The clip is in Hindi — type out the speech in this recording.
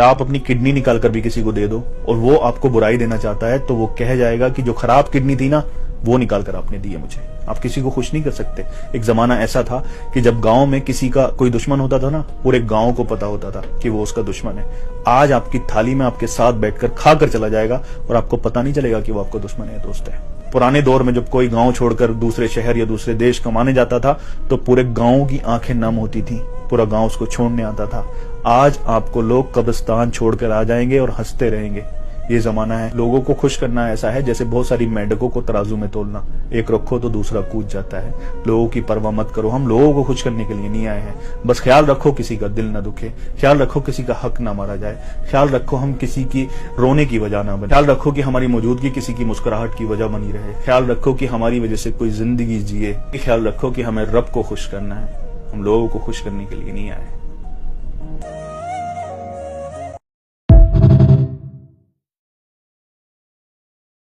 आप अपनी किडनी निकाल कर भी किसी को दे दो और वो आपको बुराई देना चाहता है तो वो कह जाएगा कि जो खराब किडनी थी ना वो निकाल कर आपने दी है मुझे। आप किसी को खुश नहीं कर सकते। एक जमाना ऐसा था कि जब गांव में किसी का कोई दुश्मन होता था ना, पूरे गांव को पता होता था कि वो उसका दुश्मन है। आज आपकी थाली में आपके साथ बैठकर खा कर चला जाएगा और आपको पता नहीं चलेगा कि वो आपका दुश्मन है, दोस्त है। पुराने दौर में जब कोई गांव छोड़कर दूसरे शहर या दूसरे देश कमाने जाता था तो पूरे गांव की आंखें नम होती थी, पूरा गांव उसको छोड़ने आता था। आज आपको लोग कब्रिस्तान छोड़कर आ जाएंगे और हंसते रहेंगे। ये जमाना है। लोगों को खुश करना ऐसा है जैसे बहुत सारी मेंढकों को तराजू में तोलना, एक रखो तो दूसरा कूद जाता है। लोगों की परवाह मत करो। हम लोगों को खुश करने के लिए नहीं आए हैं। बस ख्याल रखो किसी का दिल ना दुखे, ख्याल रखो किसी का हक ना मारा जाए, ख्याल रखो हम किसी की रोने की वजह ना बने, ख्याल रखो कि हमारी मौजूदगी किसी की मुस्कुराहट की वजह बनी रहे, ख्याल रखो कि हमारी वजह से कोई जिंदगी जिए, ख्याल रखो कि हमें रब को खुश करना है। हम लोगों को खुश करने के लिए नहीं आए।